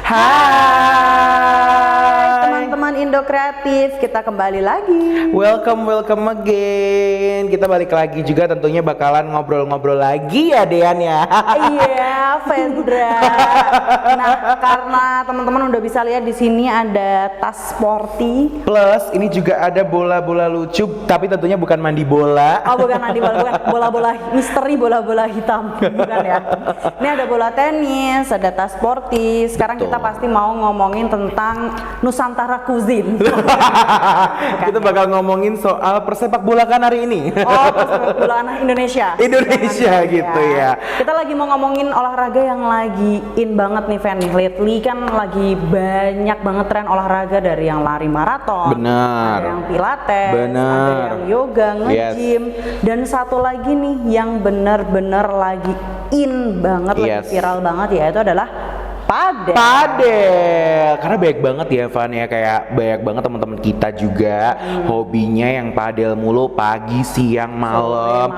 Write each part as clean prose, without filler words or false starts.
Hai teman-teman Indo Kreatif, kita kembali lagi. Welcome again. Kita balik lagi juga, tentunya bakalan ngobrol-ngobrol lagi ya Dean ya. Iya, Vendra. Nah, karena teman-teman udah bisa lihat di sini ada tas sporty. Plus ini juga ada bola-bola lucu, tapi tentunya bukan mandi bola. Oh, bukan mandi bola, bukan bola-bola misteri, bola-bola hitam, bukan ya. Ini ada bola tenis, ada tas sporty. Sekarang kita pasti mau ngomongin tentang Nusantara Cuisine. Kita bakal ngomongin soal persepak bolakan hari ini. Oh, persepak bolaan Indonesia. Gitu ya. Kita lagi mau ngomongin olahraga yang lagi in banget nih, Fen. Lately kan lagi banyak banget tren olahraga, dari yang lari maraton, benar, ada yang pilates, benar, ada yang yoga, nge-gym, dan satu lagi nih yang bener-bener lagi in banget, lagi viral banget, yaitu adalah padel. Karena banyak banget ya Van ya, kayak banyak banget teman-teman kita juga hobinya yang padel mulu, pagi, siang, malam,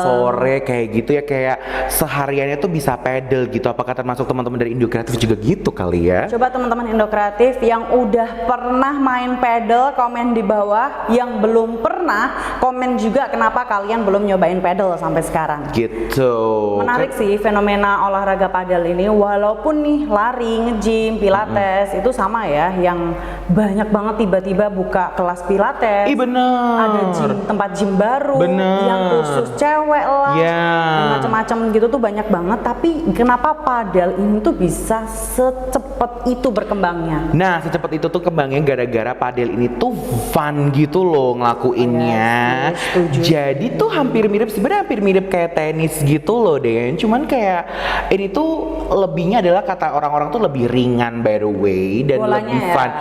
sore kayak gitu ya, kayak sehariannya tuh bisa padel gitu. Apakah termasuk teman-teman dari Indo Kreatif juga gitu kali ya? Coba teman-teman Indo Kreatif yang udah pernah main padel komen di bawah, yang belum pernah komen juga kenapa kalian belum nyobain padel sampai sekarang. Gitu. Menarik sih fenomena olahraga padel ini, walaupun nih lari, nge-gym, pilates itu sama ya, yang banyak banget tiba-tiba buka kelas pilates. Bener. Ada tempat gym baru, yang khusus cewek lah, macam-macam gitu tuh banyak banget. Tapi kenapa padel ini tuh bisa secepat itu berkembangnya? Nah, secepat itu tuh kembangnya gara-gara padel ini tuh fun gitu loh ngelakuinnya. Jadi tuh hampir mirip, sebenarnya hampir mirip kayak tenis gitu loh Den. Cuman kayak ini tuh lebihnya adalah, kata orang-orang tuh lebih ringan by the way, dan bolanya lebih fun.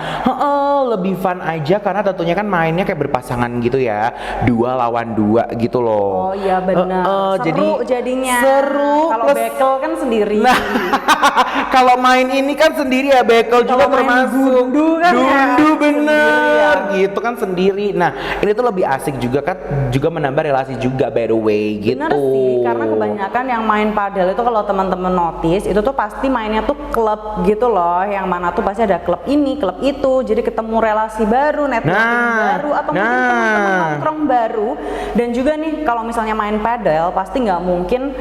Lebih fun aja karena tentunya kan mainnya kayak berpasangan gitu ya, 2 lawan 2 gitu loh. Oh iya benar. Seru jadinya. Seru. Kalau bekel kan sendiri. Nah, kalau main ini kan sendiri ya, bekel juga termasuk. Gundu kan bener gitu kan sendiri. Nah, ini tuh lebih asik juga kan, juga menambah relasi juga by the way gitu. Bener sih, karena kebanyakan yang main padel itu kalau teman-teman notice itu tuh pasti mainnya tuh klub gitu loh, yang mana tuh pasti ada klub ini, klub itu, jadi ketemu relasi baru, networking baru, atau mungkin teman-teman nongkrong baru. Dan juga nih kalau misalnya main padel pasti nggak mungkin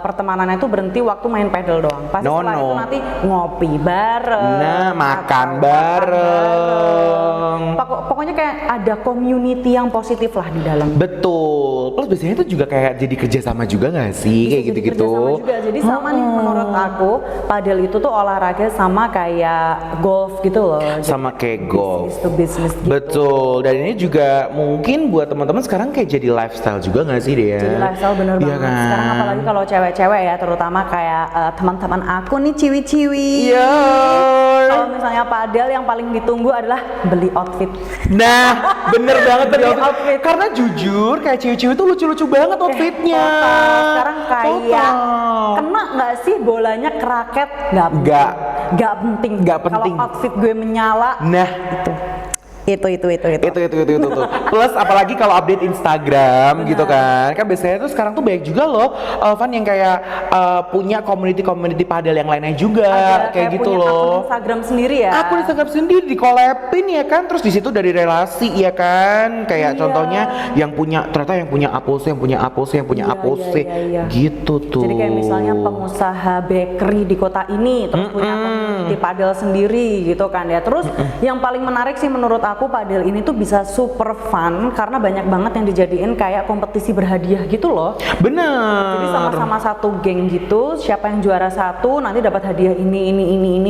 pertemanannya itu berhenti waktu main padel doang. Pasti setelah itu nanti ngopi bareng, makan bareng. Pokoknya kayak ada community yang positif lah di dalam. Betul. Plus biasanya itu juga kayak jadi kerjasama juga nggak sih, kayak gitu-gitu. Kerjasama juga. Jadi sama nih menurut aku, padel itu tuh olahraga sama kayak golf gitu loh. Sama kayak golf. Business to business gitu. Betul. Dan ini juga mungkin buat teman-teman sekarang kayak jadi lifestyle juga nggak sih dia? Jadi lifestyle bener banget. Kan? Sekarang apalagi kalau cewek-cewek ya, terutama kayak teman-teman aku nih ciwi-ciwi. Kalau misalnya padel yang paling ditunggu adalah beli outfit. Nah, bener banget beli outfit. Karena jujur kayak ciwi-ciwi tuh lucu-lucu banget outfitnya. Sekarang kayak kena nggak sih bolanya ke raket? Nggak penting. Kalau outfit gue menyala, nah itu. Plus apalagi kalau update Instagram gitu kan biasanya tuh sekarang tuh banyak juga loh Van yang kayak punya community padel yang lainnya juga. Ada, kayak gitu punya loh. Akun Instagram sendiri ya. Akun Instagram sendiri di collabin ya kan, terus di situ dari relasi ya kan, kayak contohnya yang punya Apose, gitu tuh. Jadi kayak misalnya pengusaha bakery di kota ini terus punya community padel sendiri gitu kan ya. Terus yang paling menarik sih menurut aku, padel ini tuh bisa super fun karena banyak banget yang dijadiin kayak kompetisi berhadiah gitu loh. Bener. Jadi sama-sama satu geng gitu, siapa yang juara satu nanti dapat hadiah ini,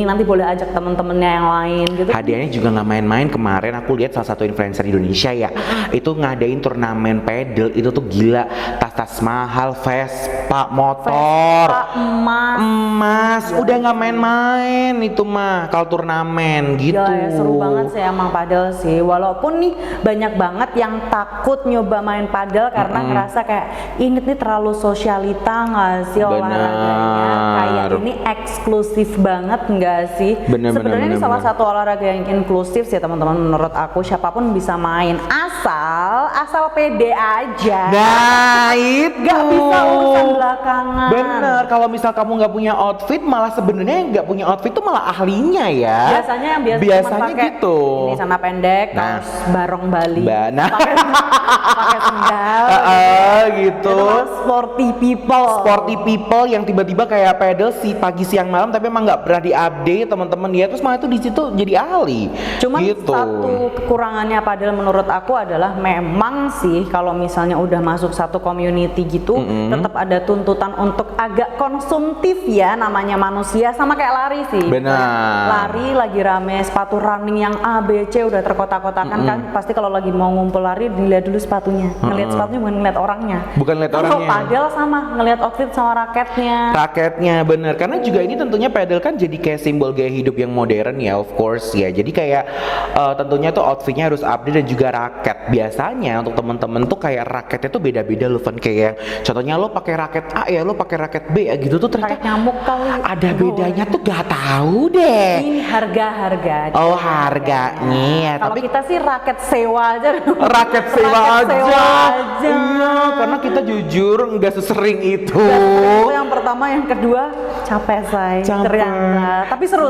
nanti boleh ajak temen-temennya yang lain gitu. Hadiahnya juga nggak main-main. Kemarin aku lihat salah satu influencer Indonesia ya, itu ngadain turnamen padel itu tuh gila, tas-tas mahal, Vespa, motor, emas, udah nggak main-main itu mah kalau turnamen gitu. Gila ya, seru banget sih emang padel sih. Walaupun nih banyak banget yang takut nyoba main padel karena ngerasa kayak ini nih terlalu sosialita nggak sih olahraganya, kayak ini eksklusif banget nggak sih? Sebenarnya ini salah satu olahraga yang inklusif sih teman-teman, menurut aku siapapun bisa main asal pede aja. Nah itu Nggak bisa urusan belakangan. bener, kalau misal kamu nggak punya outfit, malah sebenarnya yang nggak punya outfit tuh malah ahlinya ya. Biasanya yang cuma biasanya pakai gitu. ini celana pendek, Nah. kaos barong Bali, Nah. pakai sendal, gitu. itu malah sporty people. Sporty people yang tiba-tiba kayak pedal pagi siang malam tapi emang nggak pernah diupdate teman-teman dia, terus malah itu di situ jadi ahli. Cuman gitu. satu kekurangannya padahal menurut aku adalah memang sih kalau misalnya udah masuk satu community gitu, tetap ada tuntutan untuk agak konsumtif ya, namanya manusia, sama kayak lari sih. Benar. Lari lagi rame sepatu running yang A, B, C udah terkotak-kotakan kan, pasti kalau lagi mau ngumpul lari dilihat dulu sepatunya, ngelihat sepatunya bukan ngelihat orangnya. Bukan lihat Kalau orangnya. padel sama ngelihat outfit sama raketnya. Raketnya bener, karena juga ini tentunya pedal kan jadi kayak simbol gaya hidup yang modern ya, of course ya. Jadi kayak tentunya tuh outfitnya harus update dan juga raket. Biasanya untuk temen-temen tuh kayak raketnya tuh beda-beda loh, Van. Kayak contohnya lo pakai raket A ya, lo pakai raket B ya gitu tuh ternyata Kayak nyamuk kali. ada bedanya tuh gak tahu deh. Ini harga-harga. Oh harganya ya, Kalau tapi kita sih raket sewa aja. raket sewa Raket aja. sewa aja. Iya, karena kita jujur nggak sesering itu. Itu yang pertama, yang kedua capek say. Capek. Ternyata. Tapi seru.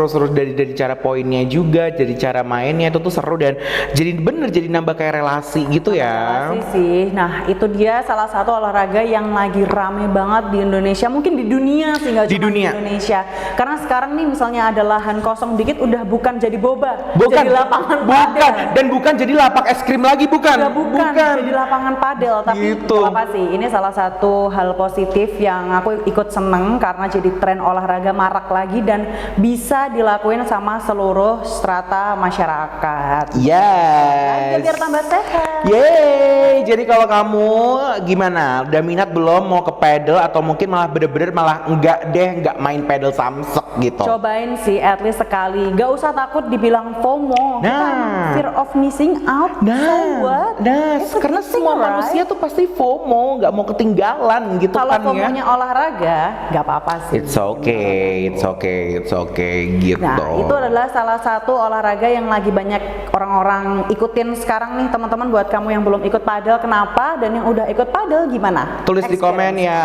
Seru dari cara poinnya juga, jadi cara mainnya itu tuh seru dan jadi bener jadi nambah kayak relasi gitu ya. Relasi sih. Nah itu dia salah satu olahraga yang lagi rame banget di Indonesia, mungkin di dunia sih, nggak Di cuma dunia. di Indonesia. Karena sekarang nih misalnya ada lahan kosong dikit udah bukan jadi boba, Bukan, jadi lapangan bukan, padel. dan bukan jadi lapak es krim lagi, bukan. Udah bukan jadi lapangan padel, tapi Gitu. nggak apa sih, ini salah satu hal positif yang aku ikut seneng karena jadi tren olahraga marak lagi dan bisa dilakuin sama seluruh strata masyarakat. Yes. Biar tambah sehat. Yeay, jadi kalau kamu gimana? Udah minat belum mau ke pedal atau mungkin malah bener-bener malah enggak main pedal samsek gitu? Cobain sih at least sekali, gak usah takut dibilang FOMO. Kita emang fear of missing out. So what? It's a karena good thing, semua right? manusia tuh pasti FOMO, nggak mau ketinggalan gitu Kalau kan ya. FOMO-nya olahraga, gak apa-apa sih. It's okay gitu. Nah, itu adalah salah satu olahraga yang lagi banyak orang-orang ikutin sekarang nih, teman-teman. Buat kamu yang belum ikut padel, kenapa? Dan yang udah ikut padel gimana? Tulis di komen ya.